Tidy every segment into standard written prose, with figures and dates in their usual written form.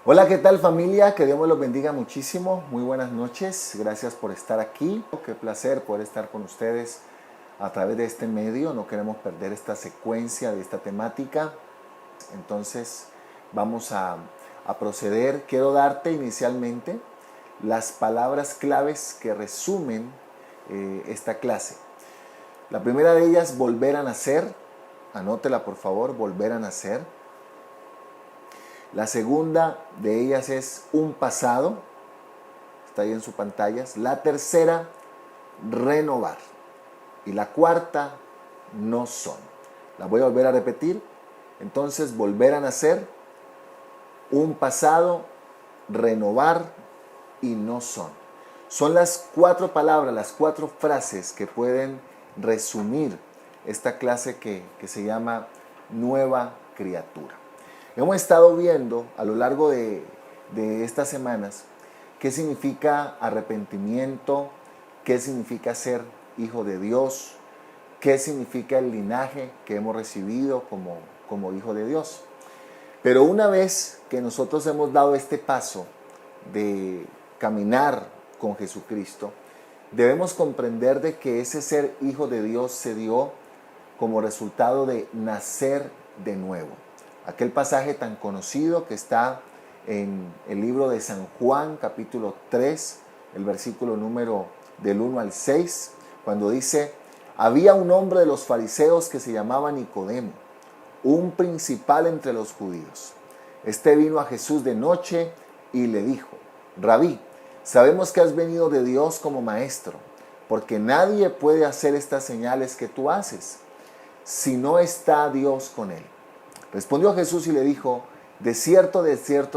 Hola, ¿qué tal familia? Que Dios me los bendiga muchísimo. Muy buenas noches. Gracias por estar aquí. Qué placer poder estar con ustedes a través de este medio. No queremos perder esta secuencia de esta temática. Entonces vamos a proceder. Quiero darte inicialmente las palabras claves que resumen esta clase. La primera de ellas, volver a nacer. Anótela por favor, volver a nacer. La segunda de ellas es un pasado, está ahí en sus pantallas. La tercera, renovar. Y la cuarta, no son. La voy a volver a repetir. Entonces, volver a nacer, un pasado, renovar y no son. Son las cuatro palabras, las cuatro frases que pueden resumir esta clase que se llama Nueva Criatura. Hemos estado viendo a lo largo de estas semanas qué significa arrepentimiento, qué significa ser hijo de Dios, qué significa el linaje que hemos recibido como hijo de Dios. Pero una vez que nosotros hemos dado este paso de caminar con Jesucristo, debemos comprender de que ese ser hijo de Dios se dio como resultado de nacer de nuevo. Aquel pasaje tan conocido que está en el libro de San Juan, capítulo 3, el versículo número del 1 al 6, cuando dice: había un hombre de los fariseos que se llamaba Nicodemo, un principal entre los judíos. Este vino a Jesús de noche y le dijo: Rabí, sabemos que has venido de Dios como maestro, porque nadie puede hacer estas señales que tú haces si no está Dios con él. Respondió Jesús y le dijo: de cierto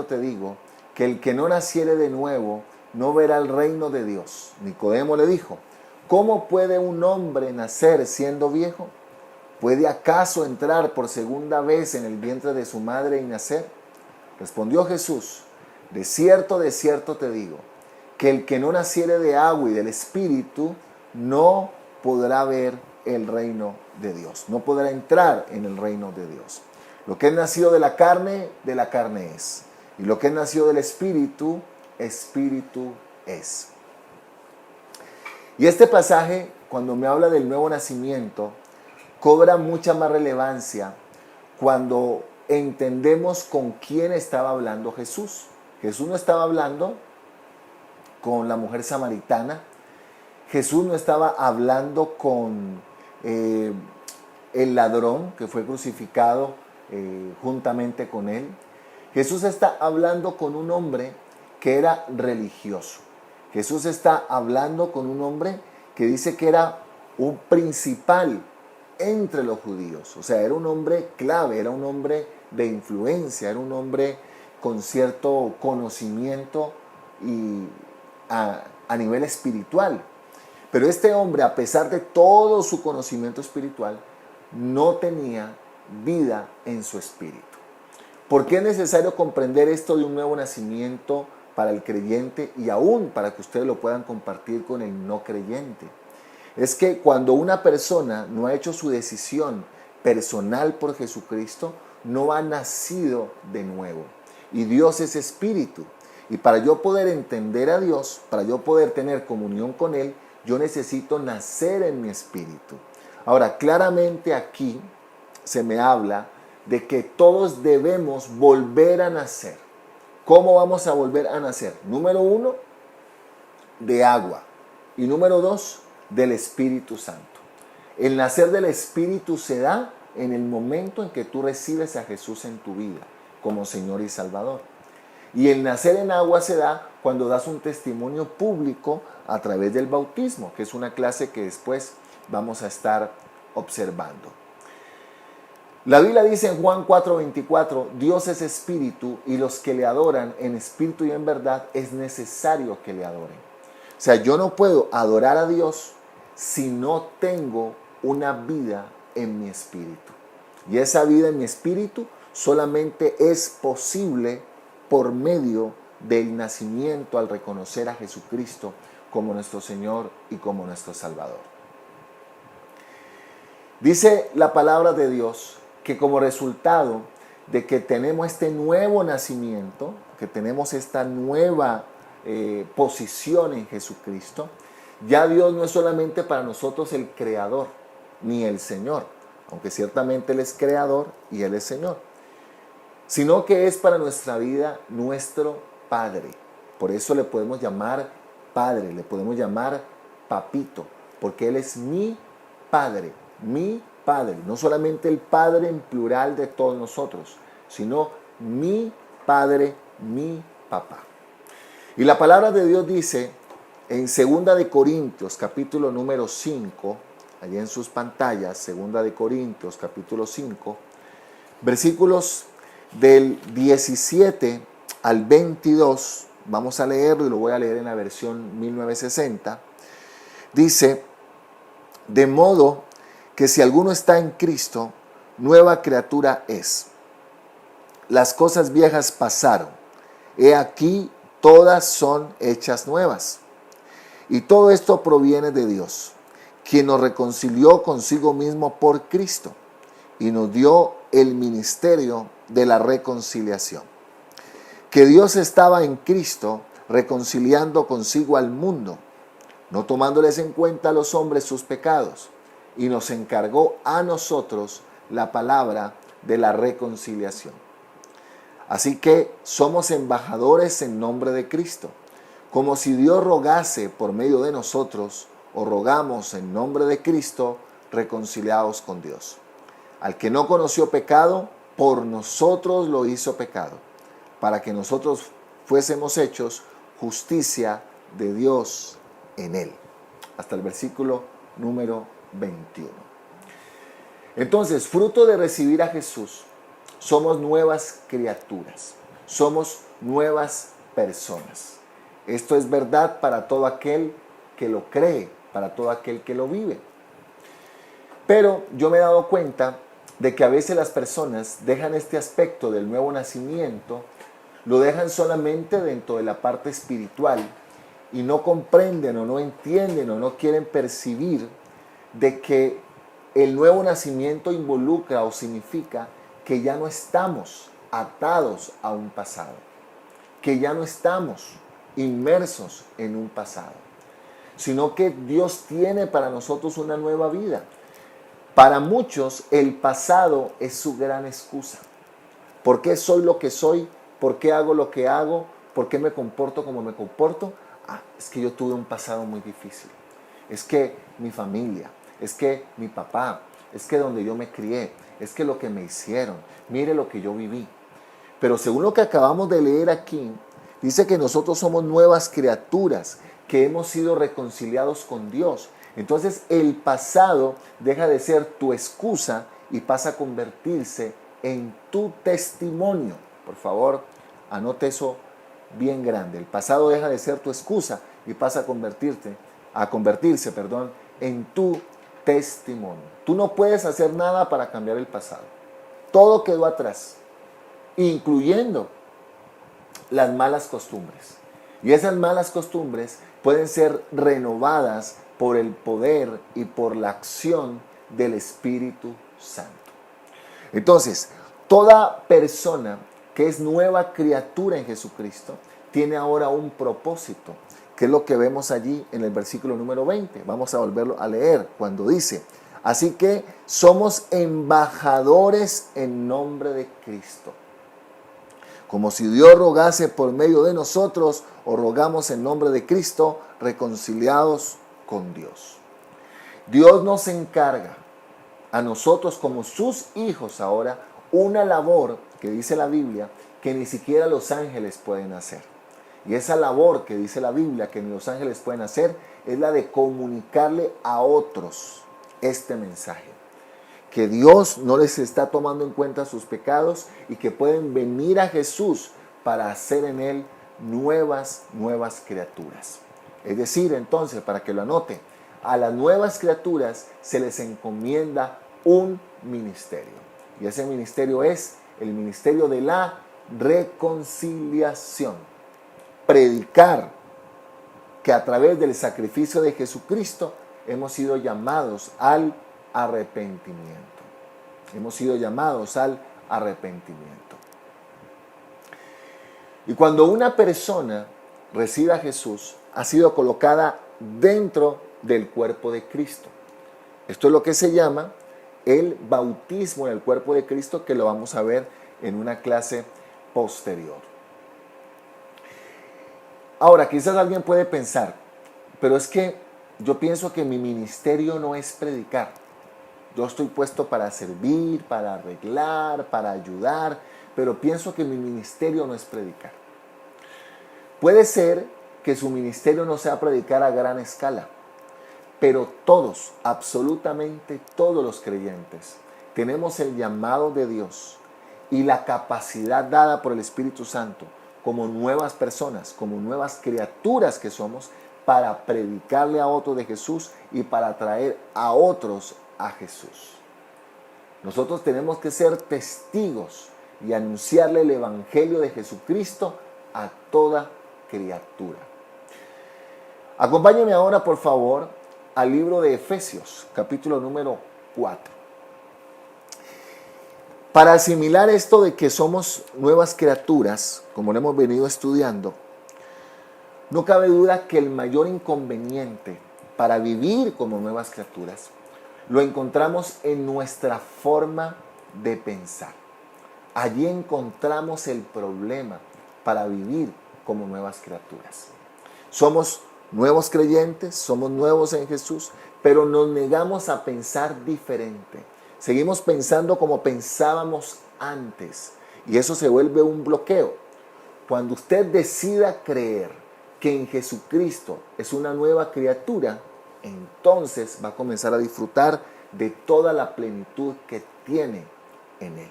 te digo, que el que no naciere de nuevo no verá el reino de Dios. Nicodemo le dijo: ¿cómo puede un hombre nacer siendo viejo? ¿Puede acaso entrar por segunda vez en el vientre de su madre y nacer? Respondió Jesús: de cierto te digo, que el que no naciere de agua y del Espíritu no podrá ver el reino de Dios, no podrá entrar en el reino de Dios. Lo que es nacido de la carne es. Y lo que es nacido del Espíritu, Espíritu es. Y este pasaje, cuando me habla del nuevo nacimiento, cobra mucha más relevancia cuando entendemos con quién estaba hablando Jesús. Jesús no estaba hablando con la mujer samaritana. Jesús no estaba hablando con el ladrón que fue crucificado juntamente con él. Jesús está hablando con un hombre que era religioso. Jesús está hablando con un hombre que dice que era un principal entre los judíos. O sea, era un hombre clave, era un hombre de influencia, era un hombre con cierto conocimiento y a nivel espiritual. Pero este hombre, a pesar de todo su conocimiento espiritual, no tenía vida en su espíritu. ¿Por qué es necesario comprender esto de un nuevo nacimiento para el creyente y aún para que ustedes lo puedan compartir con el no creyente? Es que cuando una persona no ha hecho su decisión personal por Jesucristo, no ha nacido de nuevo. Y Dios es espíritu. Y para yo poder entender a Dios, para yo poder tener comunión con Él, yo necesito nacer en mi espíritu. Ahora, claramente aquí se me habla de que todos debemos volver a nacer. ¿Cómo vamos a volver a nacer? Número 1, de agua. Y número 2, del Espíritu Santo. El nacer del Espíritu se da en el momento en que tú recibes a Jesús en tu vida como Señor y Salvador. Y el nacer en agua se da cuando das un testimonio público a través del bautismo, que es una clase que después vamos a estar observando. La Biblia dice en Juan 4:24, Dios es espíritu y los que le adoran en espíritu y en verdad es necesario que le adoren. O sea, yo no puedo adorar a Dios si no tengo una vida en mi espíritu. Y esa vida en mi espíritu solamente es posible por medio del nacimiento al reconocer a Jesucristo como nuestro Señor y como nuestro Salvador. Dice la palabra de Dios que como resultado de que tenemos este nuevo nacimiento, que tenemos esta nueva posición en Jesucristo, ya Dios no es solamente para nosotros el creador, ni el Señor, aunque ciertamente Él es creador y Él es Señor, sino que es para nuestra vida nuestro Padre. Por eso le podemos llamar Padre, le podemos llamar Papito, porque Él es mi Padre, no solamente el Padre en plural de todos nosotros, sino mi Padre, mi Papá. Y la palabra de Dios dice en 2 de Corintios, capítulo número 5, allí en sus pantallas, 2 de Corintios, capítulo 5, versículos del 17 al 22, vamos a leerlo y lo voy a leer en la versión 1960, dice: de modo que si alguno está en Cristo, nueva criatura es. Las cosas viejas pasaron, he aquí todas son hechas nuevas. Y todo esto proviene de Dios, quien nos reconcilió consigo mismo por Cristo y nos dio el ministerio de la reconciliación. Que Dios estaba en Cristo reconciliando consigo al mundo, no tomándoles en cuenta a los hombres sus pecados, y nos encargó a nosotros la palabra de la reconciliación. Así que somos embajadores en nombre de Cristo, como si Dios rogase por medio de nosotros, o rogamos en nombre de Cristo, reconciliados con Dios. Al que no conoció pecado, por nosotros lo hizo pecado, para que nosotros fuésemos hechos justicia de Dios en él. Hasta el versículo número 21. Entonces, fruto de recibir a Jesús, somos nuevas criaturas, somos nuevas personas. Esto es verdad para todo aquel que lo cree, para todo aquel que lo vive. Pero yo me he dado cuenta de que a veces las personas dejan este aspecto del nuevo nacimiento, lo dejan solamente dentro de la parte espiritual y no comprenden o no entienden o no quieren percibir de que el nuevo nacimiento involucra o significa que ya no estamos atados a un pasado, que ya no estamos inmersos en un pasado, sino que Dios tiene para nosotros una nueva vida. Para muchos el pasado es su gran excusa. ¿Por qué soy lo que soy? ¿Por qué hago lo que hago? ¿Por qué me comporto como me comporto? Es que yo tuve un pasado muy difícil. Es que mi familia, es que mi papá, es que donde yo me crié, es que lo que me hicieron, mire lo que yo viví. Pero según lo que acabamos de leer aquí, dice que nosotros somos nuevas criaturas, que hemos sido reconciliados con Dios. Entonces el pasado deja de ser tu excusa y pasa a convertirse en tu testimonio. Por favor, anote eso bien grande. El pasado deja de ser tu excusa y pasa a convertirse en tu testimonio. Tú no puedes hacer nada para cambiar el pasado. Todo quedó atrás, incluyendo las malas costumbres. Y esas malas costumbres pueden ser renovadas por el poder y por la acción del Espíritu Santo. Entonces, toda persona que es nueva criatura en Jesucristo tiene ahora un propósito, que es lo que vemos allí en el versículo número 20. Vamos a volverlo a leer cuando dice: así que somos embajadores en nombre de Cristo, como si Dios rogase por medio de nosotros, o rogamos en nombre de Cristo, reconciliados con Dios. Dios nos encarga a nosotros como sus hijos ahora una labor que dice la Biblia que ni siquiera los ángeles pueden hacer. Y esa labor que dice la Biblia que ni los ángeles pueden hacer es la de comunicarle a otros este mensaje. Que Dios no les está tomando en cuenta sus pecados y que pueden venir a Jesús para hacer en Él nuevas criaturas. Es decir, entonces, para que lo anote, a las nuevas criaturas se les encomienda un ministerio. Y ese ministerio es el ministerio de la reconciliación. Predicar que a través del sacrificio de Jesucristo hemos sido llamados al arrepentimiento. Hemos sido llamados al arrepentimiento. Y cuando una persona recibe a Jesús, ha sido colocada dentro del cuerpo de Cristo. Esto es lo que se llama el bautismo en el cuerpo de Cristo, que lo vamos a ver en una clase posterior. Ahora, quizás alguien puede pensar, pero es que yo pienso que mi ministerio no es predicar. Yo estoy puesto para servir, para arreglar, para ayudar, pero pienso que mi ministerio no es predicar. Puede ser que su ministerio no sea predicar a gran escala, pero todos, absolutamente todos los creyentes, tenemos el llamado de Dios y la capacidad dada por el Espíritu Santo como nuevas personas, como nuevas criaturas que somos, para predicarle a otros de Jesús y para traer a otros a Jesús. Nosotros tenemos que ser testigos y anunciarle el Evangelio de Jesucristo a toda criatura. Acompáñenme ahora, por favor, al libro de Efesios, capítulo número 4. Para asimilar esto de que somos nuevas criaturas, como lo hemos venido estudiando, no cabe duda que el mayor inconveniente para vivir como nuevas criaturas lo encontramos en nuestra forma de pensar. Allí encontramos el problema para vivir como nuevas criaturas. Somos nuevos creyentes, somos nuevos en Jesús, pero nos negamos a pensar diferente. Seguimos pensando como pensábamos antes y eso se vuelve un bloqueo. Cuando usted decida creer que en Jesucristo es una nueva criatura, entonces va a comenzar a disfrutar de toda la plenitud que tiene en Él.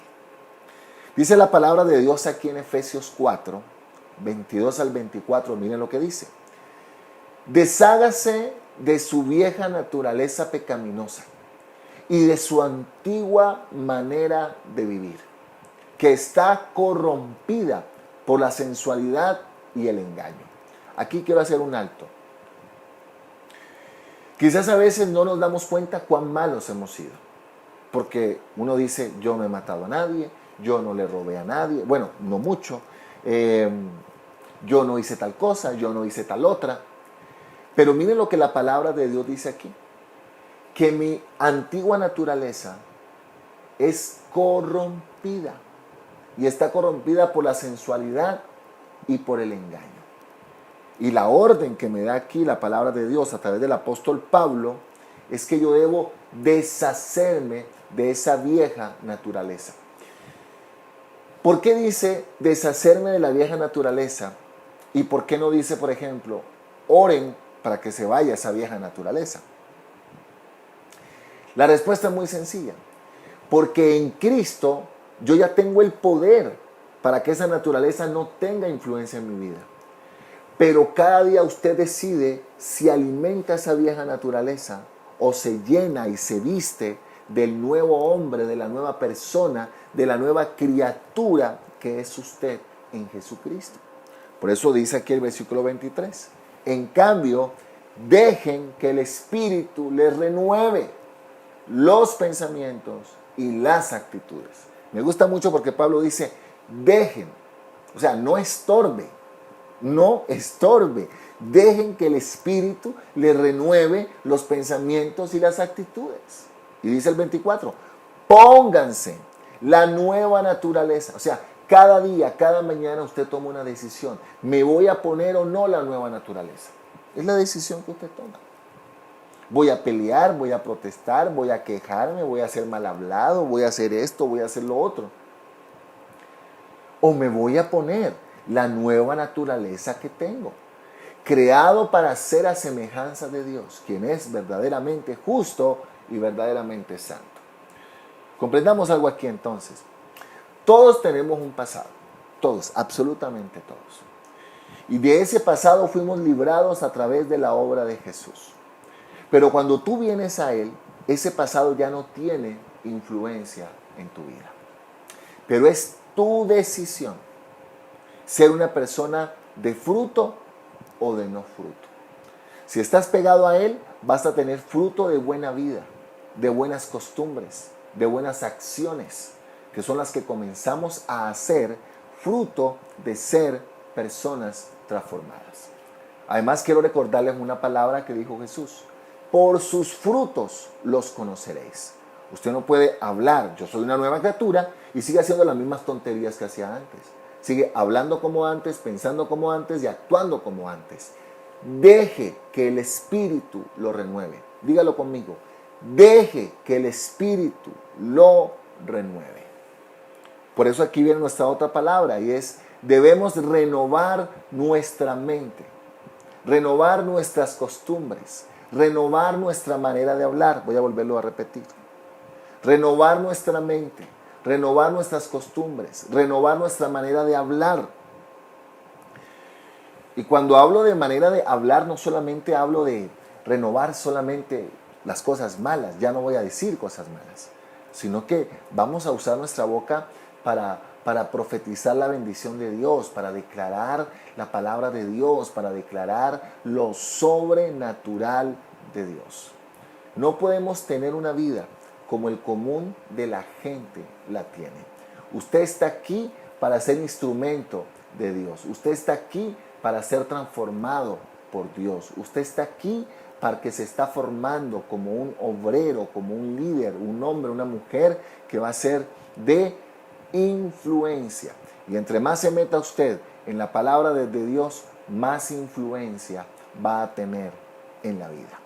Dice la palabra de Dios aquí en Efesios 4, 22 al 24, miren lo que dice. Deshágase de su vieja naturaleza pecaminosa y de su antigua manera de vivir, que está corrompida por la sensualidad y el engaño. Aquí quiero hacer un alto. Quizás a veces no nos damos cuenta cuán malos hemos sido, porque uno dice, yo no he matado a nadie, yo no le robé a nadie, bueno, no mucho, yo no hice tal cosa, yo no hice tal otra. Pero miren lo que la palabra de Dios dice aquí, que mi antigua naturaleza es corrompida y está corrompida por la sensualidad y por el engaño. Y la orden que me da aquí la palabra de Dios a través del apóstol Pablo es que yo debo deshacerme de esa vieja naturaleza. ¿Por qué dice deshacerme de la vieja naturaleza? ¿Y por qué no dice, por ejemplo, oren para que se vaya esa vieja naturaleza? La respuesta es muy sencilla. Porque en Cristo yo ya tengo el poder para que esa naturaleza no tenga influencia en mi vida. Pero cada día usted decide si alimenta esa vieja naturaleza o se llena y se viste del nuevo hombre, de la nueva persona, de la nueva criatura que es usted en Jesucristo. Por eso dice aquí el versículo 23. En cambio, dejen que el Espíritu les renueve los pensamientos y las actitudes. Me gusta mucho porque Pablo dice, dejen, o sea, no estorbe. No estorbe. Dejen que el Espíritu le renueve los pensamientos y las actitudes. Y dice el 24, pónganse la nueva naturaleza. O sea, cada día, cada mañana usted toma una decisión. ¿Me voy a poner o no la nueva naturaleza? Es la decisión que usted toma. Voy a pelear, voy a protestar, voy a quejarme, voy a ser mal hablado, voy a hacer esto, voy a hacer lo otro. O me voy a poner la nueva naturaleza que tengo, creado para ser a semejanza de Dios, quien es verdaderamente justo y verdaderamente santo. Comprendamos algo aquí entonces. Todos tenemos un pasado, todos, absolutamente todos. Y de ese pasado fuimos librados a través de la obra de Jesús. Pero cuando tú vienes a Él, ese pasado ya no tiene influencia en tu vida. Pero es tu decisión ser una persona de fruto o de no fruto. Si estás pegado a Él, vas a tener fruto de buena vida, de buenas costumbres, de buenas acciones, que son las que comenzamos a hacer fruto de ser personas transformadas. Además, quiero recordarles una palabra que dijo Jesús. Por sus frutos los conoceréis. Usted no puede hablar, yo soy una nueva criatura, y sigue haciendo las mismas tonterías que hacía antes. Sigue hablando como antes, pensando como antes y actuando como antes. Deje que el Espíritu lo renueve. Dígalo conmigo. Deje que el Espíritu lo renueve. Por eso aquí viene nuestra otra palabra y es: debemos renovar nuestra mente, renovar nuestras costumbres, renovar nuestra manera de hablar. Voy a volverlo a repetir. Renovar nuestra mente, renovar nuestras costumbres, renovar nuestra manera de hablar. Y cuando hablo de manera de hablar, no solamente hablo de renovar solamente las cosas malas, ya no voy a decir cosas malas, sino que vamos a usar nuestra boca para profetizar la bendición de Dios, para declarar la palabra de Dios, para declarar lo sobrenatural de Dios. No podemos tener una vida como el común de la gente la tiene. Usted está aquí para ser instrumento de Dios. Usted está aquí para ser transformado por Dios. Usted está aquí para que se está formando como un obrero, como un líder, un hombre, una mujer que va a ser de influencia. Y entre más se meta usted en la palabra de Dios, más influencia va a tener en la vida.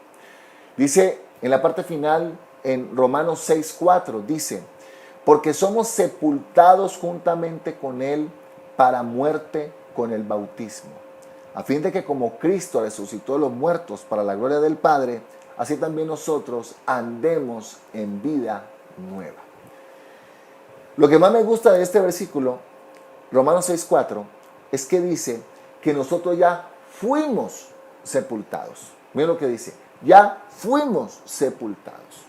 Dice en la parte final, en Romanos 6:4, dice: porque somos sepultados juntamente con Él para muerte con el bautismo, a fin de que como Cristo resucitó de los muertos para la gloria del Padre, así también nosotros andemos en vida nueva. Lo que más me gusta de este versículo, Romanos 6:4, es que dice que nosotros ya fuimos sepultados. Miren lo que dice: ya fuimos sepultados.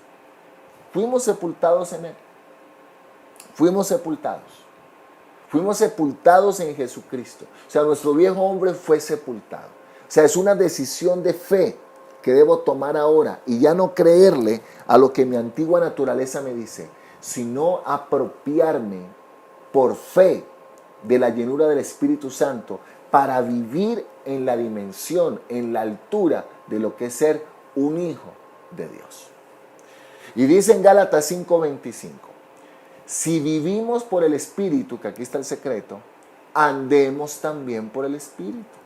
Fuimos sepultados en Él. Fuimos sepultados. Fuimos sepultados en Jesucristo. O sea, nuestro viejo hombre fue sepultado. O sea, es una decisión de fe que debo tomar ahora y ya no creerle a lo que mi antigua naturaleza me dice, sino apropiarme por fe de la llenura del Espíritu Santo para vivir en la dimensión, en la altura de lo que es ser un hijo de Dios. Y dice en Gálatas 5:25, si vivimos por el Espíritu, que aquí está el secreto, andemos también por el Espíritu.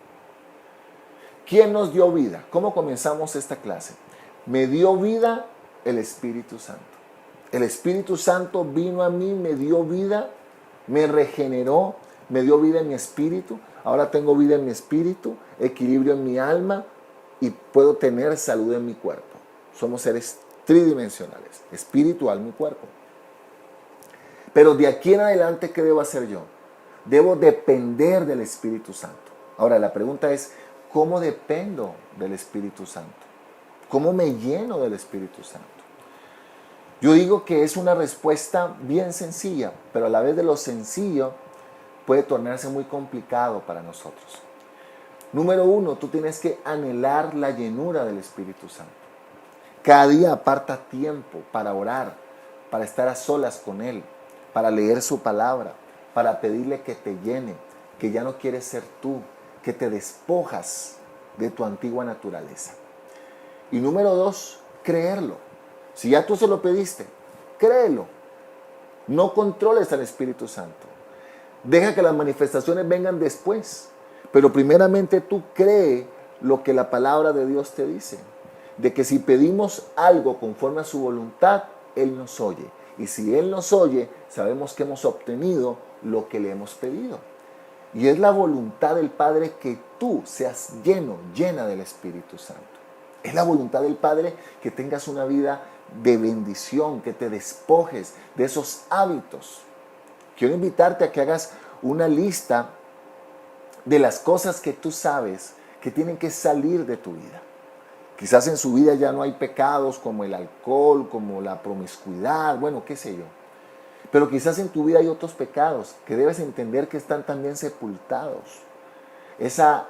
¿Quién nos dio vida? ¿Cómo comenzamos esta clase? Me dio vida el Espíritu Santo. El Espíritu Santo vino a mí, me dio vida, me regeneró, me dio vida en mi espíritu. Ahora tengo vida en mi espíritu, equilibrio en mi alma y puedo tener salud en mi cuerpo. Somos seres tridimensionales, espíritu, alma y cuerpo. Pero de aquí en adelante, ¿qué debo hacer yo? Debo depender del Espíritu Santo. Ahora, la pregunta es, ¿cómo dependo del Espíritu Santo? ¿Cómo me lleno del Espíritu Santo? Yo digo que es una respuesta bien sencilla, pero a la vez de lo sencillo puede tornarse muy complicado para nosotros. Número 1, tú tienes que anhelar la llenura del Espíritu Santo. Cada día aparta tiempo para orar, para estar a solas con Él, para leer su palabra, para pedirle que te llene, que ya no quieres ser tú, que te despojas de tu antigua naturaleza. Y número 2, creerlo. Si ya tú se lo pediste, créelo. No controles al Espíritu Santo. Deja que las manifestaciones vengan después. Pero primeramente tú cree lo que la palabra de Dios te dice. De que si pedimos algo conforme a su voluntad, Él nos oye. Y si Él nos oye, sabemos que hemos obtenido lo que le hemos pedido. Y es la voluntad del Padre que tú seas llena del Espíritu Santo. Es la voluntad del Padre que tengas una vida de bendición, que te despojes de esos hábitos. Quiero invitarte a que hagas una lista de las cosas que tú sabes que tienen que salir de tu vida. Quizás en su vida ya no hay pecados como el alcohol, como la promiscuidad, bueno, qué sé yo. Pero quizás en tu vida hay otros pecados que debes entender que están también sepultados. Esa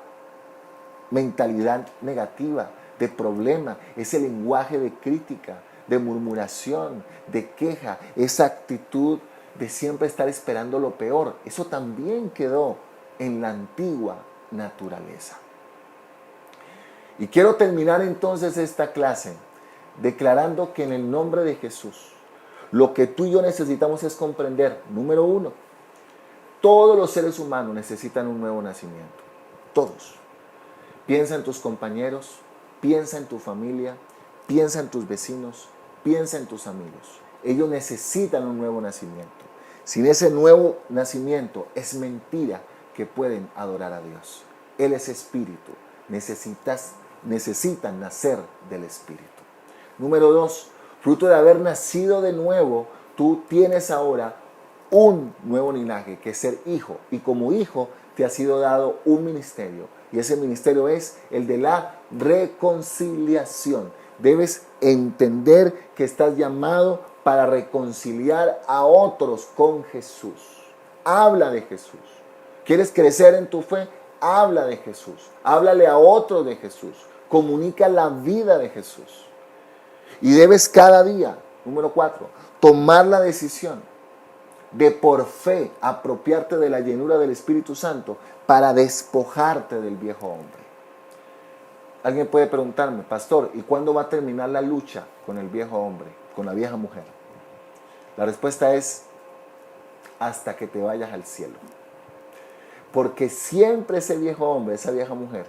mentalidad negativa, de problema, ese lenguaje de crítica, de murmuración, de queja, esa actitud de siempre estar esperando lo peor. Eso también quedó en la antigua naturaleza. Y quiero terminar entonces esta clase declarando que en el nombre de Jesús, lo que tú y yo necesitamos es comprender, número uno, todos los seres humanos necesitan un nuevo nacimiento. Todos. Piensa en tus compañeros, piensa en tu familia, piensa en tus vecinos, piensa en tus amigos. Ellos necesitan un nuevo nacimiento. Sin ese nuevo nacimiento es mentira que pueden adorar a Dios. Él es espíritu. Necesitan nacer del espíritu. Número 2, fruto de haber nacido de nuevo, tú tienes ahora un nuevo linaje, que es ser hijo. Y como hijo te ha sido dado un ministerio. Y ese ministerio es el de la reconciliación. Debes entender que estás llamado para reconciliar a otros con Jesús. Habla de Jesús. ¿Quieres crecer en tu fe? Habla de Jesús. Háblale a otros de Jesús. Comunica la vida de Jesús. Y debes cada día, número 4, tomar la decisión de por fe apropiarte de la llenura del Espíritu Santo para despojarte del viejo hombre. Alguien puede preguntarme, pastor, ¿y cuándo va a terminar la lucha con el viejo hombre, con la vieja mujer? La respuesta es hasta que te vayas al cielo. Porque siempre ese viejo hombre, esa vieja mujer,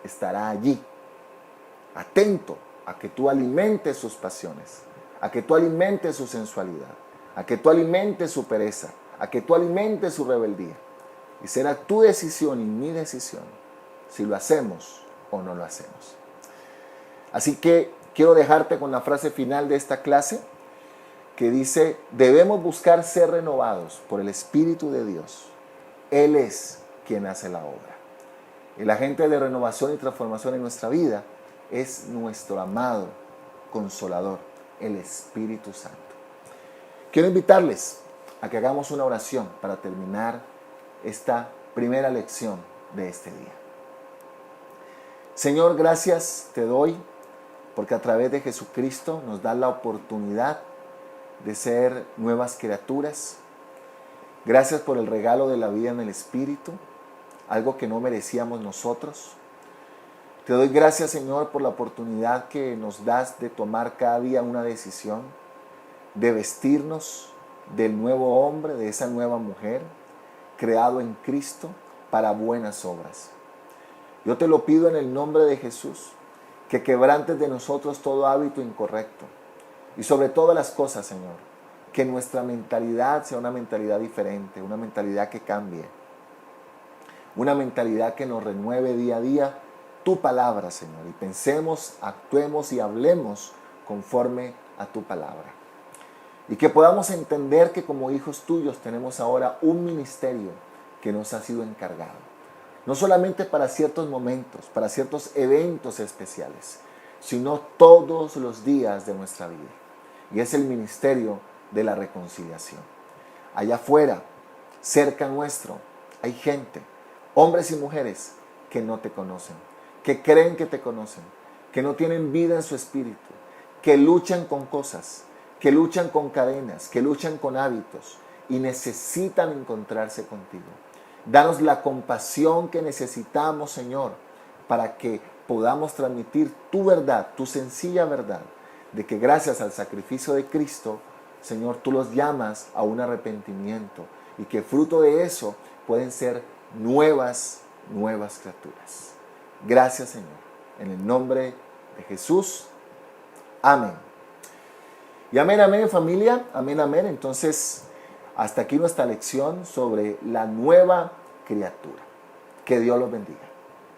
estará allí, atento a que tú alimentes sus pasiones, a que tú alimentes su sensualidad, a que tú alimentes su pereza, a que tú alimentes su rebeldía. Y será tu decisión y mi decisión si lo hacemos o no lo hacemos. Así que quiero dejarte con la frase final de esta clase que dice, debemos buscar ser renovados por el Espíritu de Dios. Él es quien hace la obra. El agente de renovación y transformación en nuestra vida es nuestro amado Consolador, el Espíritu Santo. Quiero invitarles a que hagamos una oración para terminar esta primera lección de este día. Señor, gracias te doy porque a través de Jesucristo nos da la oportunidad de ser nuevas criaturas. Gracias por el regalo de la vida en el Espíritu, algo que no merecíamos nosotros. Te doy gracias, Señor, por la oportunidad que nos das de tomar cada día una decisión, de vestirnos del nuevo hombre, de esa nueva mujer, creado en Cristo para buenas obras. Yo te lo pido en el nombre de Jesús, que quebrantes de nosotros todo hábito incorrecto. Y sobre todas las cosas, Señor, que nuestra mentalidad sea una mentalidad diferente, una mentalidad que cambie, una mentalidad que nos renueve día a día tu palabra, Señor, y pensemos, actuemos y hablemos conforme a tu palabra. Y que podamos entender que como hijos tuyos tenemos ahora un ministerio que nos ha sido encargado. No solamente para ciertos momentos, para ciertos eventos especiales, sino todos los días de nuestra vida. Y es el ministerio de la reconciliación. Allá afuera, cerca nuestro, hay gente, hombres y mujeres que no te conocen, que creen que te conocen, que no tienen vida en su espíritu, que luchan con cosas, que luchan con cadenas, que luchan con hábitos y necesitan encontrarse contigo. Danos la compasión que necesitamos, Señor, para que podamos transmitir tu verdad, tu sencilla verdad, de que gracias al sacrificio de Cristo, Señor, tú los llamas a un arrepentimiento y que fruto de eso pueden ser nuevas criaturas. Gracias, Señor. En el nombre de Jesús. Amén. Y amén, amén, familia. Amén, amén. Entonces, hasta aquí nuestra lección sobre la nueva criatura. Que Dios los bendiga.